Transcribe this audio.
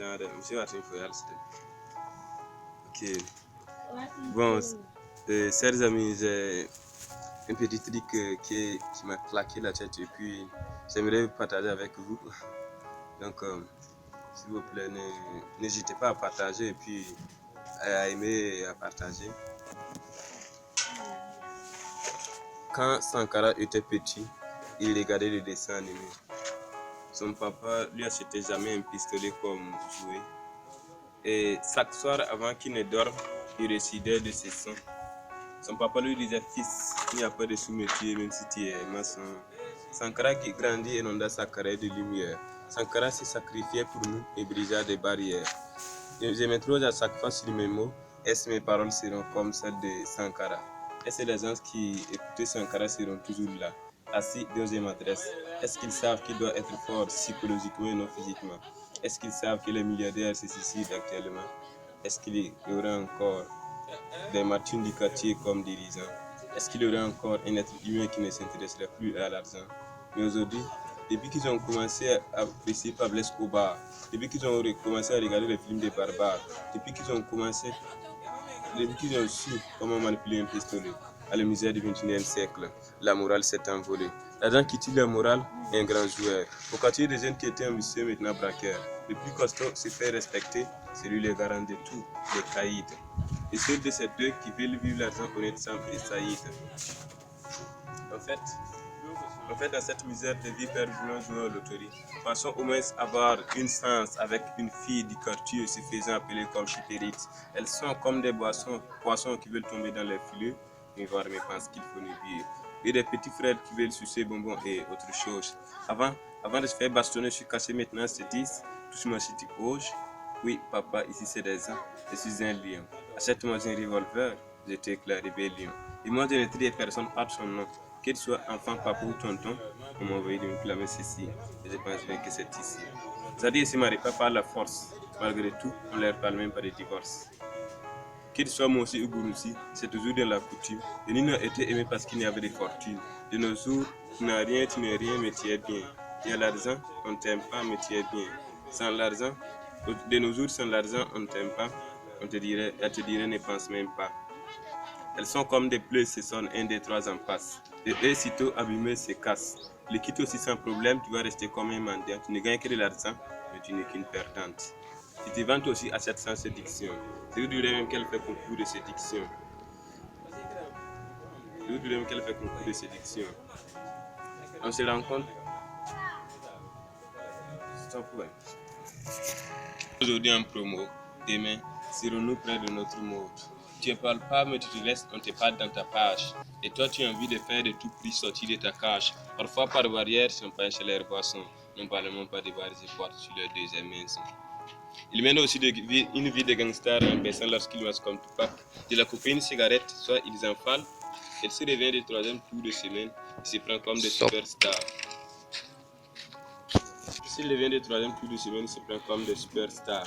genre de monsieur Martin Foyal, ok. Bon, chers amis, j'ai un petit truc qui m'a claqué la tête et puis j'aimerais partager avec vous. Donc, s'il vous plaît, n'hésitez pas à partager et puis à aimer et à partager. Quand Sankara était petit, il regardait les dessins animés. Son papa lui achetait jamais un pistolet comme jouet. Et chaque soir, avant qu'il ne dorme, il récitait de ses sons. Son papa lui disait: fils, il n'y a pas de sous-métier même si tu es maçon. Sankara qui grandit inonda sa carrière de lumière. Sankara s'est sacrifié pour nous et brisa des barrières. Je m'interroge à chaque fois sur mes mots. Est-ce que mes paroles seront comme celles de Sankara? Est-ce que les gens qui écoutaient Sankara seront toujours là, assis dans une adresse? Est-ce qu'ils savent qu'ils doivent être forts psychologiquement et non physiquement? Est-ce qu'ils savent que les milliardaires se suicident actuellement? Est-ce qu'il y aura encore des Martin du quartier comme dirigeants? Est-ce qu'il y aura encore un être humain qui ne s'intéresserait plus à l'argent? Mais aujourd'hui, depuis qu'ils ont commencé à apprécier Pablo Escobar, depuis qu'ils ont commencé à regarder les films des barbares, depuis qu'ils ont su comment manipuler un pistolet, à la misère du XXIe siècle, la morale s'est envolée. L'argent qui tue la morale est un grand joueur. Au quartier des jeunes qui étaient ambitieux maintenant braqueurs, le plus costaud se fait respecter, c'est lui le garant de tout, les caïds. Et ceux de ces deux qui veulent vivre l'argent honnête sans les saïds. En fait, dans cette misère de vie perdue, voulons jouer au loterie. Pensons au moins avoir une chance avec une fille du quartier se faisant appeler comme chipérite. Elles sont comme des poissons qui veulent tomber dans les filets, mais voir mes pensent qu'il faut nuire. Et des petits frères qui veulent sucer bonbons et autre chose. Avant de se faire bastonner, je suis cassé maintenant, c'est 10. Touche-moi si tu bouges. Oui, papa, ici c'est des ans. Je suis un lion. Achète-moi un revolver, je t'éclaire rébellion. Et moi, je ne trie personne par son nom. Qu'il soit enfant, papa ou tonton, on m'a envoyé de me clamer ceci. Et je pense bien que c'est ici. C'est-à-dire, se marie pas par la force. Malgré tout, on ne leur parle même pas de divorce. Qu'il soit Moussi ou Gouroussi, c'est toujours dans la coutume. Et nous n'a été aimé parce qu'il y avait des fortunes. De nos jours, tu n'as rien, tu n'es rien, mais tu es bien. Tu as l'argent, on ne t'aime pas, mais tu es bien. Sans l'argent, de nos jours, sans l'argent, on ne t'aime pas. Elle te dirait, ne pense même pas. Elles sont comme des plaies, ce sont 1, 2, 3 en passe. Et eux, sitôt abîmés, se cassent. Les quitter aussi sans problème, tu vas rester comme un mendiant. Tu ne gagnes que de l'argent, mais tu n'es qu'une perdante. Tu te vantes aussi à cette séduction. C'est vous direz même qu'elle fait concours de séduction. On se rend compte. Aujourd'hui en promo, demain, serons-nous près de notre mode? Tu ne parles pas, mais tu te laisses, on te parle dans ta page. Et toi, tu as envie de faire de tout prix sortir de ta cage. Parfois, par barrière, si on chez leurs boissons. Ne parlons pas des barres et portes sur leur deuxième maison. Ils mènent aussi une vie de gangster en baissant lorsqu'ils marchent comme Tupac. De la couper une cigarette, soit ils en falent. Elle se revient du troisième tour de semaine, il se prend comme des superstars. S'il revient du troisième tour de semaine, il se prend comme des superstars.